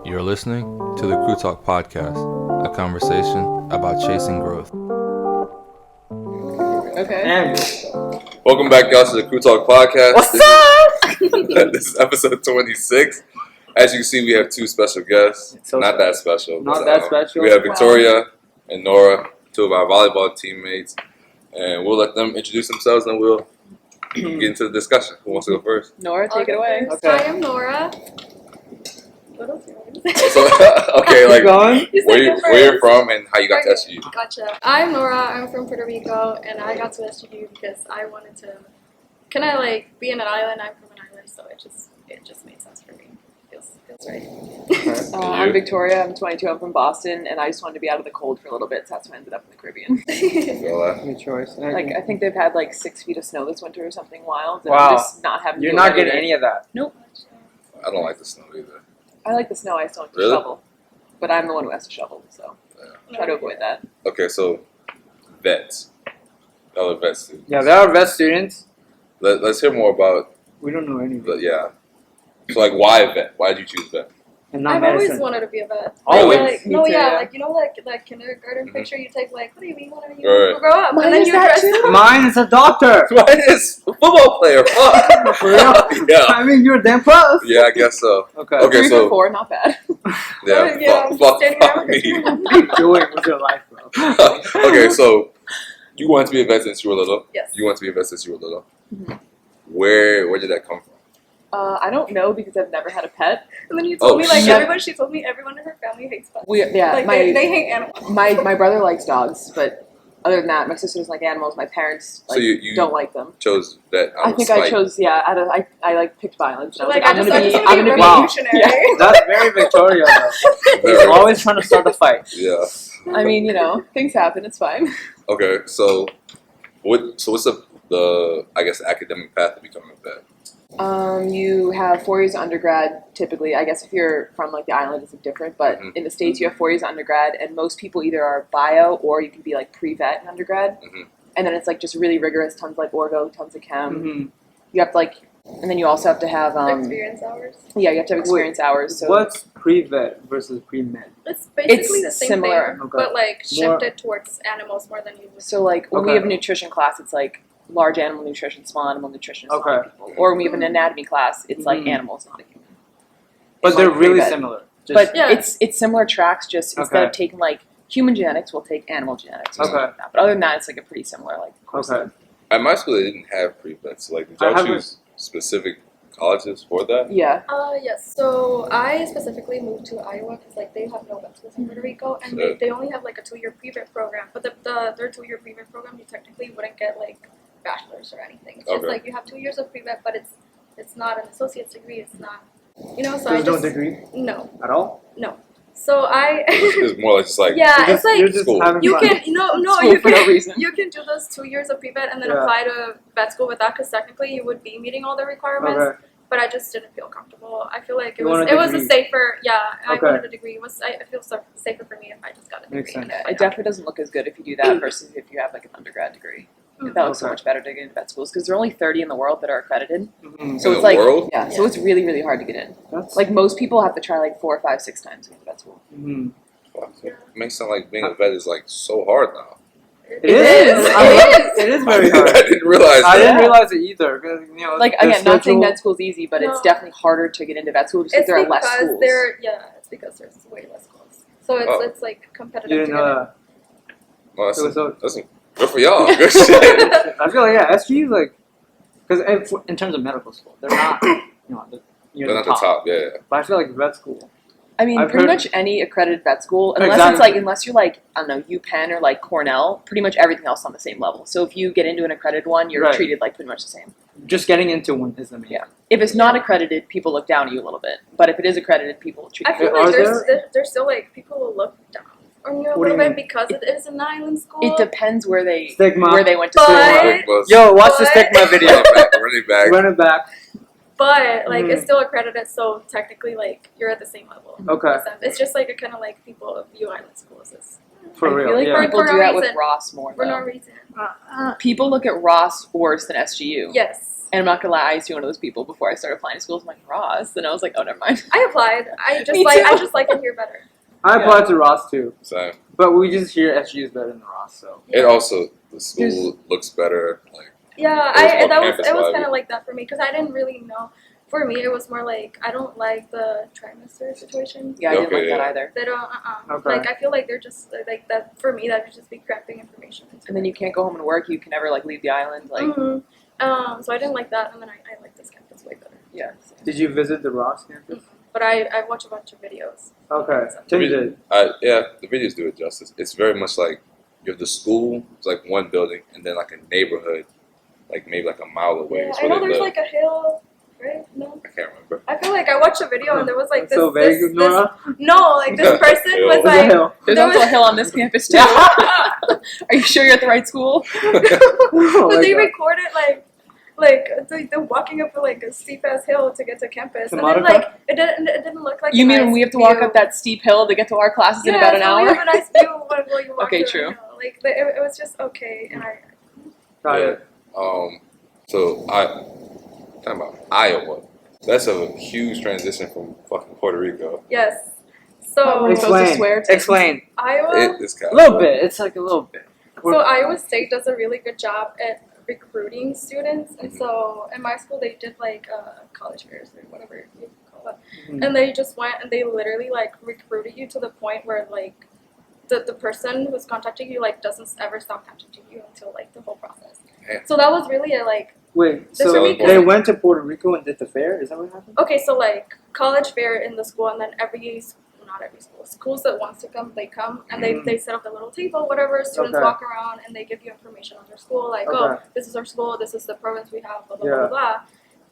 You're listening to the Crew Talk Podcast, a conversation about chasing growth. Okay. Welcome back, guys, to the Crew Talk Podcast. What's up? This is episode 26. As you can see, we have two special guests. Not that special. Not that special. We have Victoria and Nora, two of our volleyball teammates. And we'll let them introduce themselves and we'll get into the discussion. Who wants to go first? Nora, take it away. Okay. Hi, I'm Nora. What else do you want to say? So, okay, like where you're from and how you got to SU. Gotcha. I'm Nora. I'm from Puerto Rico, and I got to SU because I wanted to kind of like be in an island. I'm from an island, so it just made sense for me. Feels right. I'm Victoria. I'm 22. I'm from Boston, and I just wanted to be out of the cold for a little bit, so that's why I ended up in the Caribbean. Good choice. Like I think they've had like 6 feet of snow this winter or something wild. And Wow. I'm just not having. You're not getting any of that. Nope. I don't like the snow either. I like the snow. I just don't like to Really? shovel. But I'm the one who has to shovel, so try to avoid that. Okay, so vets. Y'all are vet students. Yeah, there are vet students. Let's hear more about, We don't know anything. yeah. So, like, why vet? Why did you choose vet? And not I've medicine. always wanted to be a vet. Always? Like, Me no, too, yeah, yeah. like you know, like that kindergarten picture you take. Like, what do you mean? What do you Right. grow up? Mine and then is you that dress too. up. Mine is a doctor. Mine is a football player. Fuck. For real? Yeah. I mean, you're damn close. Yeah, I guess so. Okay. Okay, 3 so- for 4, not bad. Yeah, Yeah, I'm fuck standing fuck around. me. What are you doing with your life, bro? Okay, so you wanted to be a vet since you were little. Yes. You wanted to be a vet since you were little. Mhm. Where did that come from? I don't know because I've never had a pet. And then you told me like shit. she told me everyone in her family hates pets. Yeah, Like my they hate animals. my brother likes dogs, but other than that, my sister doesn't like animals. My parents So you don't like them. chose vet out I of think spite. I chose I like picked violence. And I was Like like, I just I'm want to gonna be be revolutionary. That's very Victoria, though. Very- Always trying to start a fight. Yeah. I mean, you know, things happen. It's fine. Okay, so what's the I guess academic path to becoming a vet? You have 4 years of undergrad. Typically, I guess if you're from like the island, it's different. But Mhm. in the States, you have 4 years of undergrad, and most people either are bio or you can be like pre-vet in undergrad. Mhm. And then it's like just really rigorous, tons of like orgo, tons of chem. Mm-hmm. You have to like, and then you also have to have Experience hours. yeah, you have to have experience hours. So What's pre-vet versus pre-med? It's basically It's the same similar. thing, Okay. but like More- shifted towards animals more than you would. So like when we Okay. have a nutrition class, it's like large animal nutrition, small animal nutrition, small Okay. people. Or when we have an anatomy class, it's like Mhm. animals, not a human. But It's they're like really pre-vet. similar. Just, But Yeah. it's similar tracks. Just instead Okay. of taking like human genetics, we'll take animal genetics. Or Okay. something like that. But other than that, it's like a pretty similar like course. okay. At my school, they didn't have pre-vets. Like, did I y'all haven't- choose specific colleges for that? Yeah. Yes. So I specifically moved to Iowa because like they have no vet schools in Puerto Rico, and Yeah. they only have like a 2-year pre-vet program. But their 2-year pre-vet program, you technically wouldn't get like bachelor's or anything. It's just Okay. like you have 2 years of pre-vet, but it's not an associate's degree. It's not, you know. So There's I just no degree no. at all? So I It's more like just like yeah, it's You're like just school. having you fun. can no School you for no can reason. you can do those 2 years of pre-vet and then Yeah. apply to vet school with that because technically you would be meeting all the requirements. Okay. But I just didn't feel comfortable. I feel like You want a it was a degree. safer I Okay. wanted a degree. I feel safer for me if I just got a degree. Makes sense. Yeah, it definitely doesn't look as good if you do that versus if you have like an undergrad degree. Mm. That looks so Okay. much better to get into vet schools because there are only 30 in the world that are accredited. Mm-hmm. So In it's the like world? yeah, so it's really really hard to get in. That's Like most people have to try like 4, 5, 6 times to get to vet school. mhm. Fuck, it makes it sound like being a vet is like so hard now. It is. It is very hard. I didn't realize I that. didn't realize it either. 'Cause, you know, Like their again, not saying schedule- med school's easy, but it's No. definitely harder to get into vet school just because It's there are less because schools. it's because there's way less schools. So it's Oh. it's like competitive. You didn't to know get in. that. Well, It was so- that's good for y'all. Good shit. I feel like SG is like because in terms of medical school, they're not near They're the not the top. top, yeah. But I feel like vet school. I mean, I've pretty heard- much any accredited vet school, unless Exactly. it's like, unless you're like, I don't know, UPenn or like Cornell, pretty much everything else on the same level. So if you get into an accredited one, you're Right. treated like pretty much the same. Just getting into one is the main. Yeah. If it's not accredited, people look down at you a little bit. But if it is accredited, people treat I you. feel Are like there- there's still like people will look down on you a What do little you bit mean? because it is an island school. It depends where they Stigma. where they went to But- school. Quick bus. Yo, watch the What? stigma video. Running back. Run it back. But like it's still accredited, so technically like you're at the same level. Okay. with them. It's just like a kind of like people view island schools as For I real. feel like yeah. people For no do that with reason. Ross more for no though. reason. People look at Ross worse than SGU. Yes. And I'm not gonna lie, I used to be one of those people before I started applying to schools. I'm like, Ross. And I was like, oh, never mind. I applied. I Me just like it here better. I applied to Ross too, So but we just hear SG is better than Ross. So it also the school looks better. Like Yeah, It was more it was campus kind vibey. of like that for me because I didn't really know. For me, it was more like I don't like the trimester situation. Yeah, I didn't Okay, like that yeah. either. They don't. Okay. Like I feel like they're just like that. For me, that would just be cramping information. And then you can't go home and work. You can never like leave the island. Like, So I didn't like that, and then I like this campus way better. yeah. did you visit the Ross campus? But I watched a bunch of videos. Okay, Tim did. Yeah, the videos do it justice. It's very much like you have the school, it's like one building, and then like a neighborhood, like maybe like a mile away. Yeah, is I where know they there's live. like a hill, right? No, I can't remember. I feel like I watched a video and there was like That's so vague, Nora. no, like this person was Hill. What's the like, hell? There's There also was- a hill on this campus too. Are you sure you're at the right school? Oh but my they God. recorded they're walking up like a steep ass hill to get to campus, To and then Monica? like it didn't look like. You a mean nice we have to walk view. up that steep hill to get to our classes in Yeah, about an so we hour? have a nice view when you walk Okay, through true. the hill. Like it was just okay, and I. Got Yeah. it. So talking about Iowa. That's a huge transition from fucking Puerto Rico. Yes. Oh, So we're supposed to swear to- Explain. Iowa. It's kind A little bit. It's like a little bit. So Iowa State does a really good job at recruiting students, and Mhm. so in my school they did like college fairs or whatever you call it, Mhm. and they just went and they literally like recruited you to the point where like the person who's contacting you like doesn't ever stop contacting you until like the whole process. Damn. So that was really a like Wait, This so would be they good. went to Puerto Rico and did the fair? Is that what happened? okay, so like college fair in the school, and then not every school, schools that wants to come, they come and they set up a little table, whatever. Students Okay. walk around and they give you information on their school, like, Okay. oh, this is our school, this is the programs we have, blah blah Yeah. blah blah.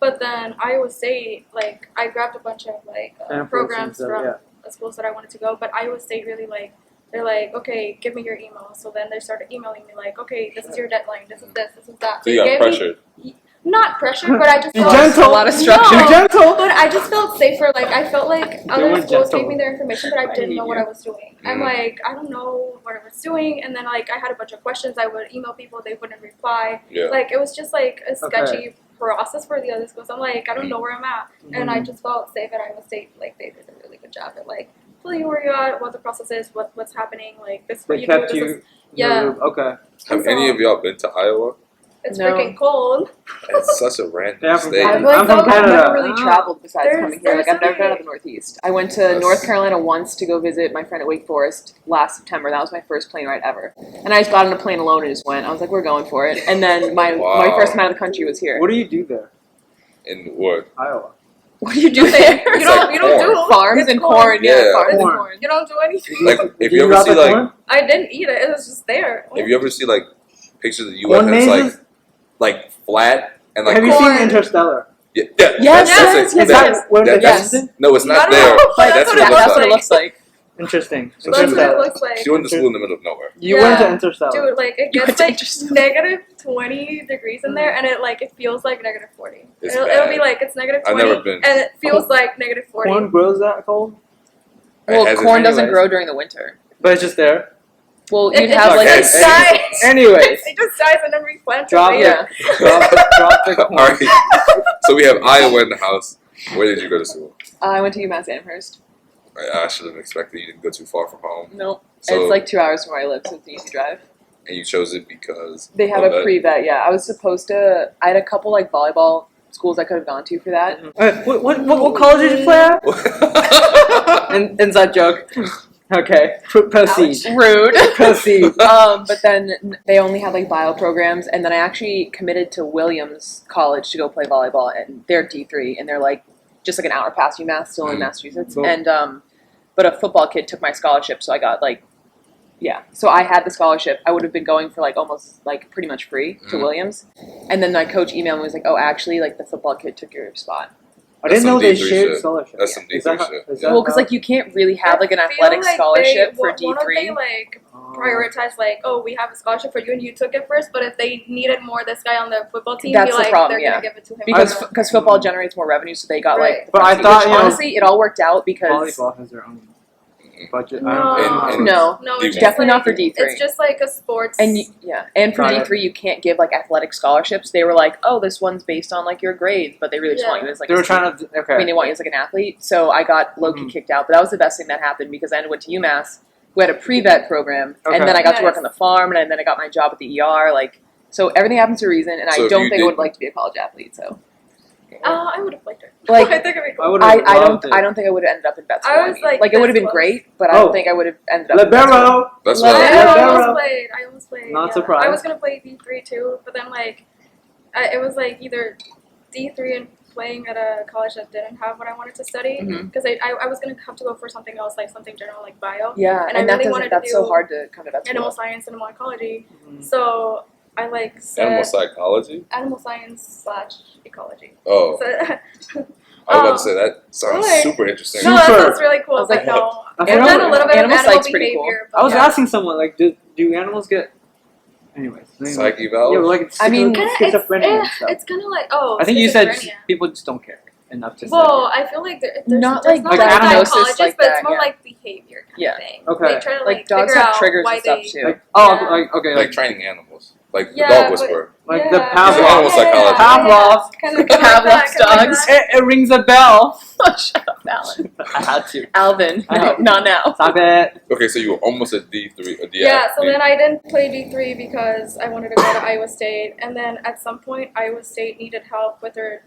But then Iowa State, like, I grabbed a bunch of like Pamphlets programs and from stuff, the schools that I wanted to go, but Iowa State really like. They're like, okay, give me your email. So then they started emailing me like, okay, this is your deadline, this is this is that. So you got They gave me- pressured. not pressured, but I just Be felt gentle. A lot of structure. No. Gentle. but I just felt safer. Like I felt like other weren't schools gentle. gave me their information, but I didn't hate know what you. I was doing. I'm Mhm. like, I don't know what I was doing, and then like I had a bunch of questions. I would email people, they wouldn't reply. Yeah. Like it was just like a Okay. sketchy process for the other schools. I'm like, I don't know where I'm at, and I just felt safe at Iowa State. Like they did a really good job at like telling you where you're at, what the process is, what's happening. Like this is what They you kept do. you. This is, in the yeah. loop. Okay. Have any of y'all been to Iowa? it's No. freaking cold. It's such a random Yeah, from state. I I'm feel like from I've Canada. never really Ah. traveled besides There's- coming here. Like there's I've never been out of something- the Northeast. I went to That's- North Carolina once to go visit my friend at Wake Forest last September. That was my first plane ride ever. And I just got on a plane alone and just went. I was like, we're going for it. And then my Wow. first time out of the country was here. What do you do there? In what? Iowa. What do you do there? You It's don't like you don't do corn. Farms it's and corn. Yeah. Yeah, farms and Corn. corn. You don't do anything. Like if Did you ever drop see the like corn? I didn't eat it. It was just there. if you ever see like pictures of the Corn U.S. and it's mazes? like flat and like Have you corn. seen Interstellar? yeah, Yes, that's yes, it. yes, Is That- that where that- the yes. destined? No, it's You not gotta there. know. Like, That's that's what what it it That's looks what it like. looks like. Interesting. So That's what it Interstellar. looks like. She went to school in the middle of nowhere. You Yeah. went to Interstellar. Dude, like it You gets went to like Interstellar. negative 20 degrees in there, and it feels like negative 40. It's It'll bad. be like it's negative I've 20, never been. and it feels like negative 40. Corn grows that cold? Well, It has corn it doesn't anyways. grow during the winter. But it's just there. Well, It you'd just have like Okay. it dies. Anyways. It just dies and then replanted Drop later. it. Drop the corn. Alright. So we have Iowa in the house. Where did you go to school? I went to UMass Amherst. I should have expected you didn't go too far from home. Nope. So, It's like 2 hours from where I live, so it's an easy drive. and you chose it because They have of a that? pre-vet, yeah. I was supposed to, I had a couple like volleyball schools I could have gone to for that. What college did you play at? Inside joke. Okay. Proceed. Rude. Proceed. But then they only had like bio programs, and then I actually committed to Williams College to go play volleyball, and they're D3, and they're like just like an hour past UMass, still in Massachusetts. Cool. And but a football kid took my scholarship, so I got like, yeah. So I had the scholarship. I would have been going for like almost like pretty much free to Mhm. Williams, and then my coach emailed me and was like, oh, actually, like the football kid took your spot. I That's didn't know some they D3 shared shit. scholarships. That's some Is D3 that- shit. is Yeah. that Well, because how- like you can't really have like an I athletic feel like scholarship they, for Why don't they D3. like Oh. prioritize like, oh, we have a scholarship for you and you took it first, but if they needed more this guy on the football team, That's be the like problem, they're yeah. gonna give it to him. Because football generates more revenue, so they got Right. like. But I which thought, you know, honestly, it all worked out because Volleyball has their own. budget? No. And- No. No, D1. it's just Definitely like, not for D3. It's just like a sports. And and for Got it. D3 you can't give like athletic scholarships. They were like, oh, this one's based on like your grades, but they really just want you as like They were trying to. Okay. I mean, they want you as like an athlete. So I got low-key kicked out, but that was the best thing that happened because I went to UMass, who had a pre-vet program, Okay. and then I got to work Nice. on the farm, and then I got my job at the ER. Like, so everything happens for a reason, and So I if don't you think I would did- like to be a college athlete. So I would have liked it. Like, I think it'd be I cool. would I have loved it. don't think I would have ended up in vet school. I was, mean. like, it would have this been close. great, but I Oh. don't think I would have ended up in vet school. Libero. That's Let- what I Libero. almost played. Not yeah. surprised. I was gonna play D3 too, but then like, it was like either D3 and playing at a college that didn't have what I wanted to study Mhm. because I was gonna have to go for something else, like something general like bio, Yeah, And and, I that really doesn't, wanted to that's so do hard to come to vet school. animal science and animal ecology. Mhm. So I like said animal psychology. animal science / ecology. Oh, So, I was about to say that sounds Really? super interesting. no, that Super. sounds really cool. I was But like, no, I I've forgot done a what- little bit of animal animal psych's pretty cool. behavior. I was but yeah. asking someone like, do animals get? Anyways. Psych Yeah, eval. like I mean, schizophrenia and stuff. It's kind of like I think you said schizophrenia. people just don't care enough to Well, I feel like there's Not there's like not diagnosis psychologists, like but that, it's more yeah. like behavior kind Yeah. of thing. Okay. They try to Like dogs figure have out triggers why and stuff they, too. like oh, Yeah. like okay, Like like training animals, like the Yeah, dog but- whisperer. like yeah. the Pavlov. Animal psychology. Pavlov. Kind of Pavlov's dogs. It rings a bell. Shut up, Alan. I had to. Alvin, I no, know. not now. Stop it. Okay, so you were almost a D3. Yeah, so then I didn't play D3 because I wanted to go to Iowa State, and then at some point Iowa State needed help with their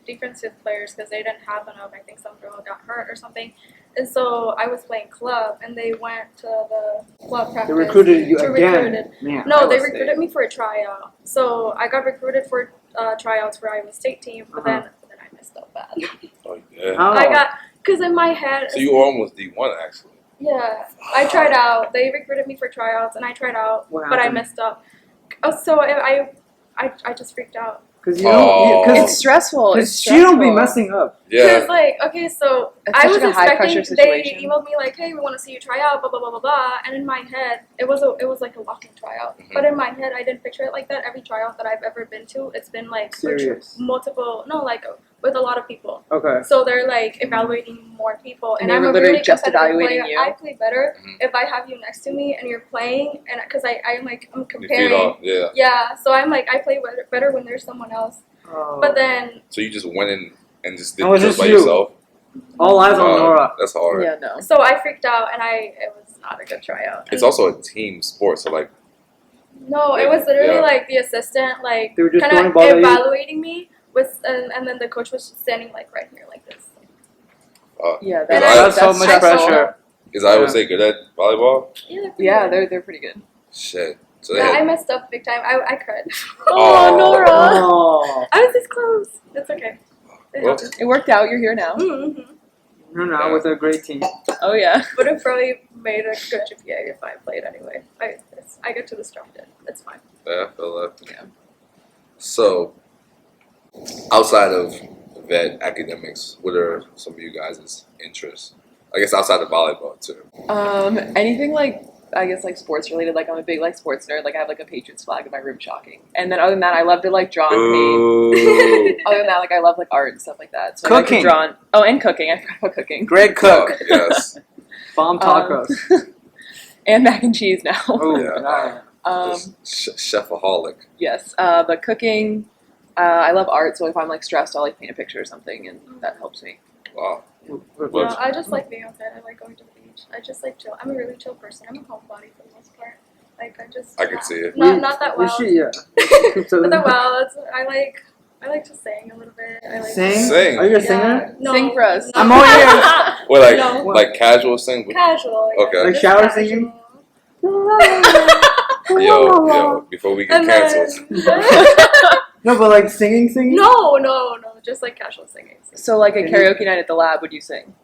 defensive players because they didn't have enough. I think some girl got hurt or something, and so I was playing club, and they went to the club practice. They recruited you to again. recruited. Man, No, they Iowa State. recruited me for a tryout. So I got recruited for tryouts for Iowa State team, but then I messed up bad. Oh yeah. Oh. I got because in my head. So you were almost D1 actually. Yeah, I tried out. They recruited me for tryouts, and I tried out, What but I happened? messed up. Oh, so I just freaked out. Because you Oh. don't. It's stressful. It's Because she don't be stressful. messing up. Yeah. Because like, okay, so It's I such was a high-pressure expecting they situation. emailed me like, hey, we want to see you try out, blah blah blah blah blah, and in my head it was like a walking tryout, Mhm. but in my head I didn't picture it like that. Every tryout that I've ever been to, it's been like Serious. with a lot of people. Okay. So they're like evaluating more people, And and they I'm were a literally really just competitive evaluating player. you? I play better Mhm. if I have you next to me and you're playing, and because I'm You feed comparing. off. Yeah. Yeah, so I'm like I play better when there's someone else. Oh. But then So you just went in and just did Oh, it's just just by you. yourself. all eyes on Wow, Nora. That's hard. Yeah, no. so I freaked out, and it was not a good tryout. It's And- also a team sport, so like No, it was literally Yeah. like the assistant, like They were just kind throwing of ball at you? evaluating me with, and then the coach was standing like right here, like this. Yeah, And that's, I- That's so much stressful. pressure. is Iowa Yeah. State good at volleyball? Yeah, they're pretty Yeah, good. they're pretty good. Shit. So they Yeah, I had, messed up big time. I cried. Oh, Nora. Oh. I was this close. It's okay. It Well, happens. It worked out. You're here now. Mm-hmm. You're not with a great team. Oh yeah. Would have probably made a good GPA if I played anyway. I get to the strong end. It's fine. yeah, I feel that. Yeah. So, outside of vet academics, what are some of you guys' interests? I guess outside of volleyball too. Anything like I guess like sports related. Like I'm a big like sports nerd. Like I have like a Patriots flag in my room, shocking. And then other than that, I love to like draw and paint. Ooh. Other than that, like I love like art and stuff like that. So I like to Cooking. draw. And cooking. I forgot about cooking. Great cook. Oh, yes. Bomb tacos. And mac and cheese now. Oh, Yeah. yeah. Just chefaholic. Yes. But cooking. I love art. So if I'm like stressed, I'll like paint a picture or something, and that helps me. Wow. What- Well, No, I just like being outside. I like going to the beach. I just like chill. I'm a really chill person. I'm a homebody for the most part. Like I can see it. Not that well. Yeah. Not that well. I like to sing a little bit. I like Sing? Sing. Are you a Yeah. singer? No, Sing for us. no. I'm all ears. Well, like No. like casual sing. Casual. Yeah. Okay. Like Just shower casual. singing? Yo, before we get And canceled. then, No, but like singing? no, just like casual singing. So like a Can you- karaoke night at the lab, would you sing?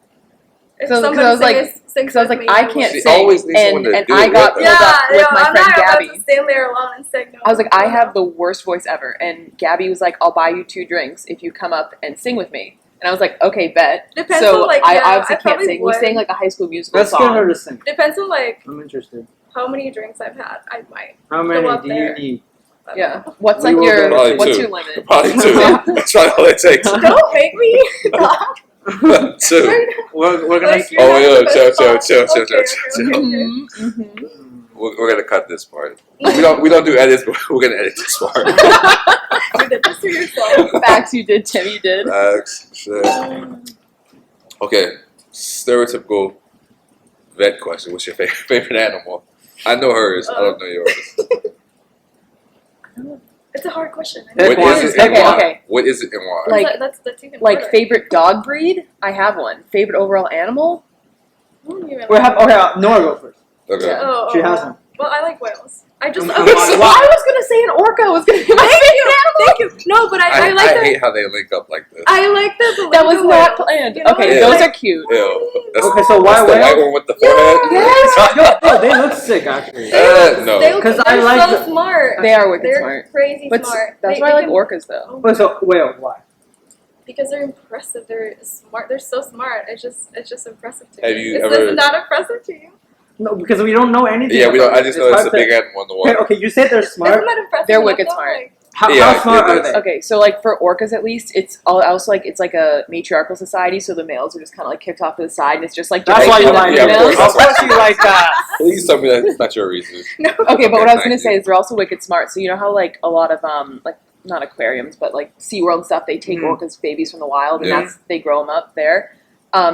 If So- 'cause somebody I was like- sings Because I was with like, me, I will. can't She sing, always needs someone to and do I it got with pulled her. up with my I'm friend not about Gabby. to stand there alone and sing. No. I was like, I have the worst voice ever, and Gabby was like, I'll buy you 2 drinks if you come up and sing with me. And I was like, okay, bet. Depends So on like I yeah, obviously I can't probably sing. would. We sang like a High School Musical Let's get song. her to sing. Depends on like I'm interested. how many drinks I've had. I might. How many up do there. you need? I don't Yeah. know. What's We like will your go Probably what's two. your limit? Probably 2. That's probably all it takes. Don't hate me. Two. We're gonna. Like, you're Oh, not yo, the best chill. spot. Okay. We're gonna cut this part. We don't do edits, but we're gonna edit this part. You did this to yourself. Facts, you did, Tim. You did. Facts, shit. Okay, stereotypical vet question. What's your favorite animal? I know hers. I don't know yours. It's a hard question. I Pick know. What is it and Okay, why? okay. What is it and why? Like- that's even Like harder. favorite dog breed? I have one. Favorite overall animal? I don't even We have. know. Okay, Nora go first. Okay. Yeah. Oh, She has one. Well, I like whales. I just. Come I on, was why? I was gonna say an orca was gonna be my favorite animal. Thank you. No, but I like I the. hate how they link up like this. I like the. That was beluga not whales. planned. You know Okay, what I those mean? are cute. Ew. That's, Okay, so why that's the white whales? one with the forehead? Yo, they look sick actually. No. Because They're I like so the- smart. They are wicked They're smart. crazy But smart. that's They- why I they like can- orcas though. Oh, Wait, so whale, why? because they're impressive. They're smart. They're so smart. It's just impressive to Have me. you Is ever- this not impressive to you? No, because we don't know anything. Yeah, we don't. about I just it. know it's a hard big to- animal in the Okay, water. okay, you said they're smart. Isn't that impressive? They're enough, wicked though? smart. Like, Yeah, How smart it are is. they? Okay, so like for orcas at least, it's also like it's like a matriarchal society, so the males are just kind of like kicked off to the side, and it's just like That's why you generations like of Yeah, it. of Of course. course you like that. Please tell me that's not your reason. no. Okay, but what I was Okay, gonna thank say you. is they're also wicked smart. So you know how like a lot of like not aquariums, but like SeaWorld and stuff, they take orcas babies from the wild, and Yeah. they grow them up there.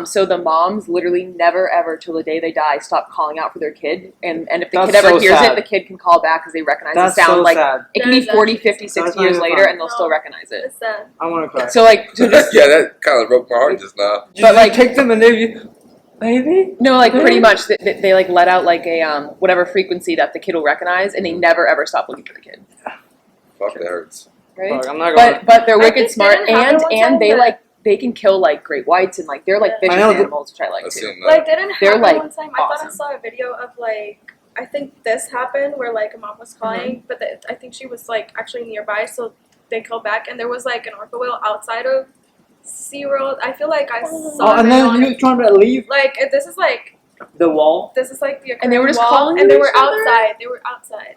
So the moms literally never ever till the day they die stop calling out for their kid, and if the That's kid ever so hears sad. it, the kid can call back because they recognize That's the sound. so Like sad. it can That be is 40, actually 50, sad. 60 That's not years even later, fun. and they'll still recognize it. It's sad. I want to cry. So like to just Yeah, that kind of broke my heart just now. But, like- take them and they, baby. no, like pretty much they like let out like a whatever frequency that the kid will recognize, and they never ever stop looking for the kid. Fuck, that hurts. Right? Fuck, I'm not gonna. But they're I wicked think smart, they didn't have it one time, and they but- like they can kill like great whites, and like they're like Yeah. I vicious know that- animals, which I like I've too. seen that. Like, didn't They're, happen like, one time. I thought I awesome. saw a video of like I think this happened where like a mom was calling, but I think she was like actually nearby, so they called back, and there was like an orca whale outside of SeaWorld. I feel like I saw Oh, a and video then on you it. were trying to leave Like this is like the wall. the And they were aquarium just wall, calling and to they were each other? outside. They were outside.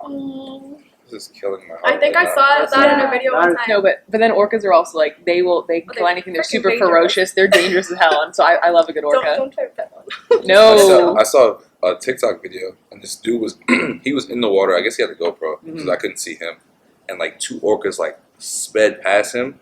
This is killing my heart. I think right I now. saw That's that in yeah. a video That one is- time. No, but then orcas are also like they Oh, kill they're anything. They're freaking super dangerous. ferocious. They're dangerous as hell, and so I love a good orca. Don't try to pet one. No. I saw a TikTok video, and this dude was he was in the water. I guess he had a GoPro because I couldn't see him, and like two orcas like sped past him,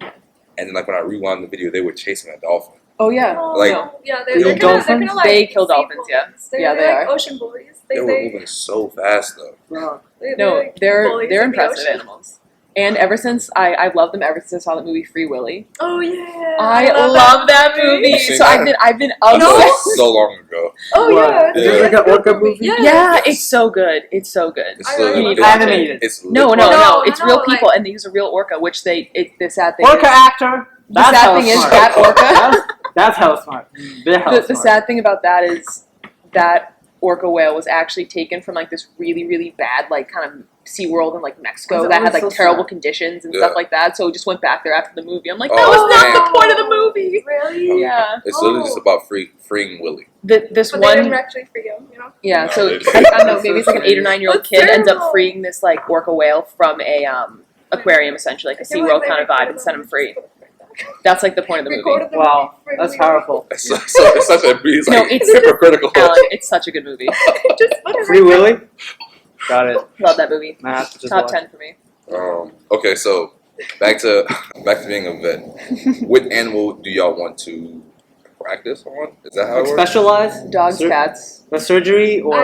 and then like when I rewound the video, they were chasing a dolphin. Oh yeah. Like- yeah, They they're kill kind of like They kill sea dolphins, yeah. bullies. They're, Yeah, they they're like are. ocean bullies. They were moving so fast though. Bro. No, like they're bullies they're in the impressive ocean. animals. And ever since I've loved them ever since I saw the movie Free Willy. Oh yeah, I love that movie. You seen So that? I've been I saw obsessed. it so long ago. Oh What? yeah, Is it like an orca movie? Yeah, Yeah, it's so good. It's so good. It's, I literally- love it's- animated. It's No, No, it's I real know, people, like- and they use a real orca, which the sad thing Orca is. actor. The sad thing is that orca. That's hell smart. They're hell The smart. sad thing about that is that orca whale was actually taken from like this really, really bad like kind of SeaWorld in like Mexico That's that had always like so terrible sad. conditions and Yeah. stuff like that. So it just went back there after the movie. I'm like, Oh, that was not damn. the point of the movie. Really? Yeah. It's literally just about freeing Willie. This But they one. didn't actually free you, you know? Yeah, No, so they I didn't. don't know, maybe it's like an 8 or 9 year old That's kid ends up terrible. freeing this like orca whale from a aquarium essentially, like a I feel SeaWorld they kind of vibe, recorded and set them him free. and just put it back. That's like the point of the movie. Recorded the Wow, movie that's free. powerful. It's such a it's No, like it's- hypocritical. Alan, it's such a good movie. Just put it Free right Willy. Got it. Love that movie. I have to just Top watch. 10 for me. Okay, so back to being a vet. What animal do y'all want to practice on? Is that how it works? Specialized Dogs, Sur- cats. the surgery or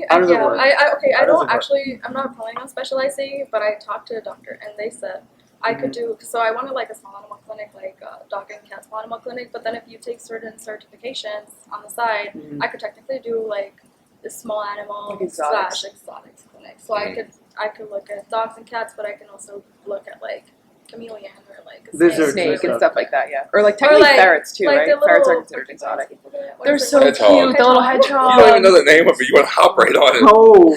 how does it yeah, work? okay, How I does it don't work? actually, I'm not planning on specializing, but I talked to a doctor and they said I could do, so I wanted like a small animal clinic, like a dog and cat small animal clinic, but then if you take certain certifications on the side, Mhm. I could technically do like the small animal Like exotics. / exotics clinic. So I could look at dogs and cats, but I can also look at like chameleon or like a Lizards snake. and Snake and stuff. stuff like that, yeah. Or like technically like- ferrets too, like right? the Ferrets are little considered porcupines exotic. people get. What They're is it? so Hedgehog. cute, the little You hedgehogs. don't even know the name of it. You want to hop right on it. Oh,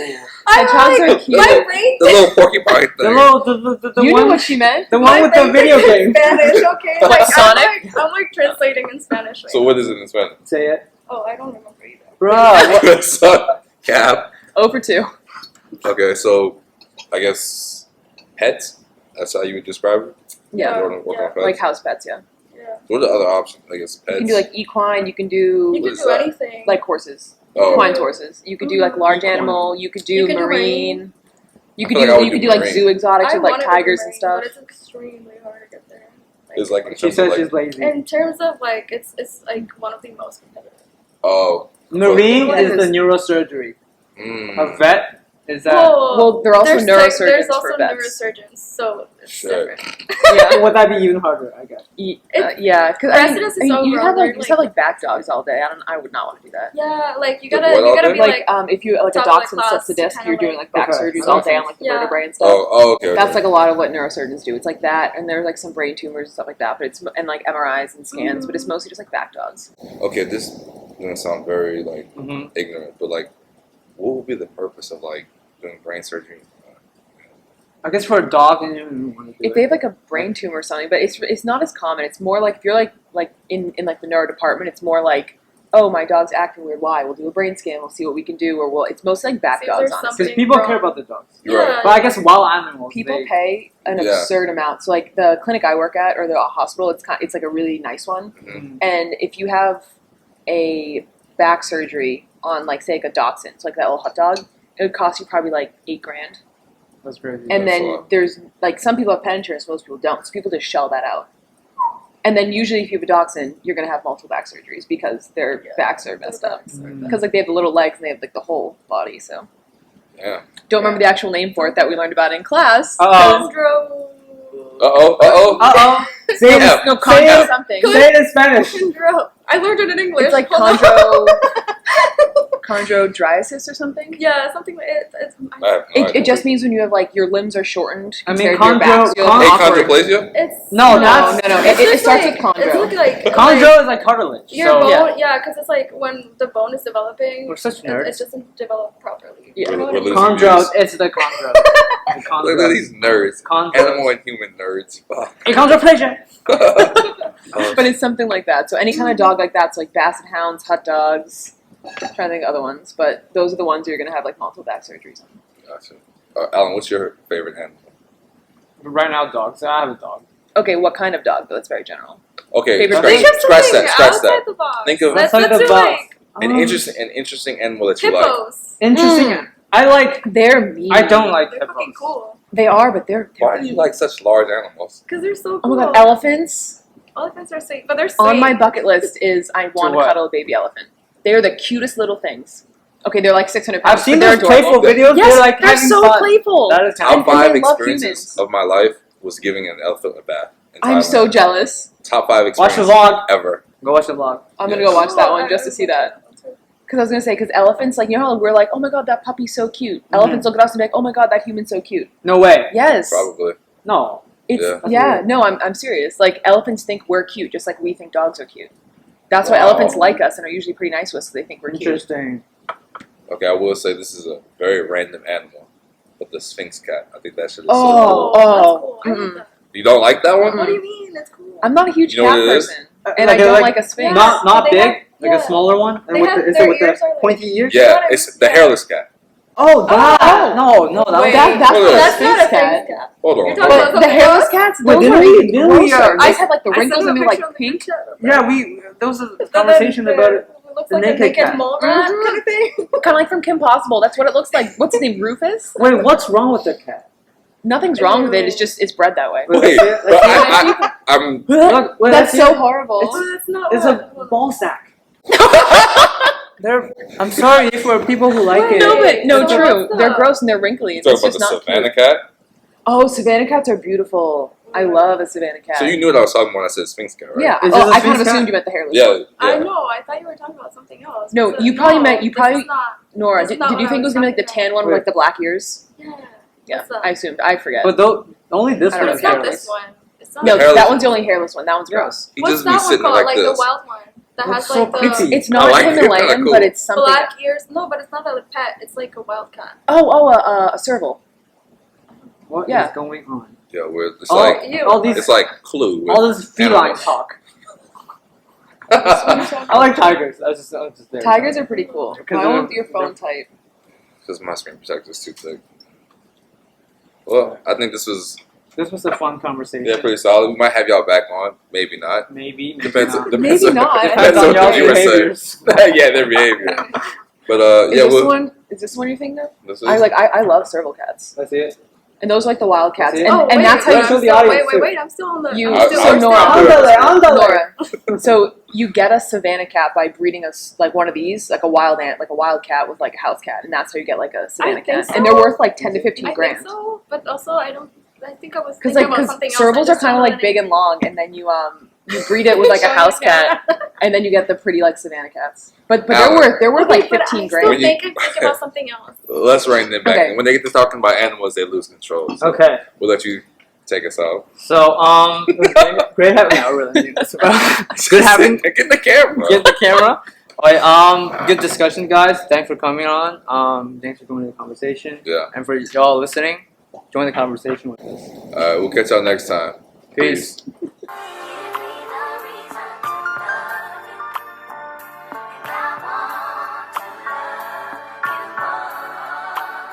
Hedgehogs are cute. My brain The little porcupine thing. the little the You one knew what she meant? the one with the video game. Spanish, okay? What, Like, Sonic? I'm like translating in Spanish right So what is it in Spanish? Say it, Oh, I don't remember either. bro. What? So, Cap. 0 for 2. Okay, so I guess pets. That's how you would describe it. Yeah. You wanna work on pets? Like house pets, yeah. Yeah. Yeah. What are the other options? I guess pets. You can do like equine. You can do You What can is do that? anything. like horses. Oh. Equine's horses. You could do like large Equine. animal. You could do You can do marine. You I could feel do like I would you could do do like marine. zoo exotics I with like wanted to tigers do and marine, stuff. but it's extremely hard to get there. It's like in She terms says of like she's lazy. In terms of like, it's like one of the most competitive. oh. Marine What is is- the neurosurgery. Mm, A vet is that. Well, they're also neurosurgeons There's also for vets. neurosurgeons, so it's Shit. different. Yeah. Would that be even harder? I guess. Yeah, because Residence is you over, have like they're, you just have like back dogs all day. I would not want to do that. Yeah, like you The gotta what all be day? Like if you like a top of the dachshund class slips the disc, kinda you're doing like back Okay, surgeries that all makes day on sense. like the Yeah. vertebrae and stuff. oh, okay. That's like a lot of what neurosurgeons do. It's like that, and there's like some brain tumors and stuff like that. But it's and like MRIs and scans, but it's mostly just like back dogs. Okay, this is gonna sound very like Mm-hmm. ignorant, but like, what would be the purpose of like doing brain surgery? I guess for a dog, and you want to do If they have like a brain tumor or something, but it's not as common. It's more like if you're like in like the neuro department, it's more like, oh, my dog's acting weird. Why? We'll do a brain scan. We'll see what we can do. Or it's mostly like back See if dogs, there's honestly. because people care about the dogs. You're right. But I guess wild animals. People they, pay an Yeah. absurd amount. So like the clinic I work at or the hospital, it's like a really nice one. Mhm. And if you have a back surgery on like say like a dachshund, so like that little hot dog, it would cost you probably like $8,000. That's crazy. And That's a then lot. there's like some people have pet insurance, most people don't. So people just shell that out. And then usually if you have a dachshund, you're gonna have multiple back surgeries because their backs are messed up. Mm. Because like they have the little legs and they have like the whole body. So Yeah. don't remember the actual name for it that we learned about in class. Uh-oh. Chondro. Uh-oh. Say it, Yeah. No, say chondro it, something. say it in Spanish. Chondro. I learned it in English. It's like Hold on. chondrodriasis or something. Yeah, something like it. I have no It idea. just means when you have like your limbs are shortened I mean, compared to your back. So you're, like, Hey, awkward. chondroplasia? It's No, No, that's no. It's It just starts like, with chondro. It's like chondro is like cartilage. your So bone, yeah, because it's like when the bone is developing, we're such it nerds. doesn't develop properly. Yeah. You know what We're I mean? losing Chondro, views. it's the chondro. The chondro. Look at these nerds. Chondro. Animal and human nerds. Achondroplasia. But it's something like that. So any kind of dog like that, so like basset hounds, hut dogs. I'm trying to think of other ones, but those are the ones you're gonna have like multiple back surgeries on. Gotcha. Alan, what's your favorite animal? Right now, dogs. I have a dog. Okay, what kind of dog though? That's very general. Okay, Favorite scratch, breed? Think of scratch something that. Scratch outside that. the box. Think of let's outside do the box. like an Oh. interesting animal that you like. hippos. Interesting. I like. They're mean. I don't like They're fucking hippos. cool They are, but they're Why do you like such large animals? because they're so Oh cool. my god, elephants. Elephants are sweet, but they're sweet. On my bucket list is I want to what? cuddle a baby elephant. They're the cutest little things. Okay, they're like 600 pounds. I've seen but they're those adorable. playful videos. Yes, they're like they're having so fun. playful. That is Top kind of And five they love experiences humans. of my life was giving an elephant a bath. in I'm so Thailand. jealous. Top 5 Watch the experiences vlog. ever. Go watch the vlog. I'm gonna Yes. go watch that one I just to see watch that. one too. Because I was gonna say, because elephants, like you know how we're like, oh my god, that puppy's so cute. Elephants look at us and be like, oh my god, that human's so cute. No way. Yes, Probably. No. it's Yeah. yeah. No, I'm serious. Like elephants think we're cute, just like we think dogs are cute. That's why Wow. elephants like us and are usually pretty nice to us, because they think we're cute. Interesting. Okay, I will say this is a very random animal, but the Sphinx cat. I think that shit is Oh. so cool. That's cool. I mm-mm. like that. You don't like that one? What do you mean? That's cool. I'm not a huge You know cat what it is? person, and I they're don't like a sphinx. Yeah. Not They big. have- Like yeah. a smaller one. They with have- the, is their it with ears the are like- pointy ears? Yeah, Not a- it's the yeah. hairless cat. Oh, that. Oh. No, that Wait. was. That's Hold not on. a That's sphinx not a cat. Sphinx cat. Hold on. You're But talking about the something hairless else? cats, Wait, those didn't are we- didn't we, grosser. like- They have like the I sent wrinkles you a and they're picture like of the pink. picture. Yeah, there was a Then conversation the- about it. It looks the like a naked naked cat. mole rat Mhm. kind of thing. Kind of like from Kim Possible. That's what it looks like. What's his name? Rufus? Wait, what's wrong with the cat? Nothing's wrong with it. It's just it's bred that way. Wait, Wait, let's see it, but let's see it. I'm Look, wait, That's let's see so it. horrible. Well, that's not It's what- a ball sack. I'm sorry for people who like it. No, but no, So true. what's They're the- gross and they're wrinkly. talking It's about just the not savannah cute. cat. Oh, Savannah cats are beautiful. I love a Savannah cat. So you knew what I was talking about when I said Sphinx cat, right? Yeah. Is Oh, this a I kind Sphinx of cat? assumed you meant the hairless. Yeah, one. I yeah. know. I thought you were talking about something else. No, This you is- probably meant- you this probably- is not. Nora, That's did not you what think I it was gonna be like the was talking tan one with like the black ears? Yeah. Yeah, What's up? I assumed. I forget. But only this I one don't is It's not hairless. this one. It's not. No, The hairless that one. one's the only hairless one. That one's gross. He What's just be that one sitting called? like Like this. the wild one that That's has so like the creepy. It's not like it, kinda Himalayan, cool. but it's something. black ears. No, but it's not a pet. It's like a wild cat. A serval. What is Yeah. going on? Yeah, where it's Oh, like Ew. all these, it's like Clue. with all this feline animals. talk. I like tigers. I was just there. Tigers are pretty cool. Because Why they're- won't your phone type? Because my screen protector is too thick. Well, I think this was This was a fun conversation. Yeah, pretty solid. We might have y'all back on. Maybe not. Maybe Depends. not. Depends Maybe on, not. Depends Depends on on what y'all's you were saying. behaviors. Yeah, their behavior. But Is this one you're thinking of? This is, I love serval cats. That's it. And those are like the wild cats. That's it? And, Oh, and wait, that's how wait, you show I'm the still, audience, too. wait, I'm still on the. You- I'm still so on Nora- Andale. So you get a Savannah cat by breeding like one of these, like a wild cat with like a house cat, and that's how you get like a Savannah think cat. so. And they're worth like 10 to 15 I grand. think so, but also I don't. I think I was Because thinking about something else. servals are kind of like big and long, and then you breed it with like a house cat, and then you get the pretty like Savannah cats. But they're worth like 15 grand. I'm thinking about something else. let's rein them back. Okay. And when they get to talking about animals, they lose control. So Okay. we'll let you take us out. So it was great having. No, really. Good having. Get in the camera. Get the camera. Alright, good discussion, guys. Thanks for coming on. Thanks for coming to the conversation. Yeah. And for y'all listening, join the conversation with us. We'll catch y'all next time. Peace. Peace.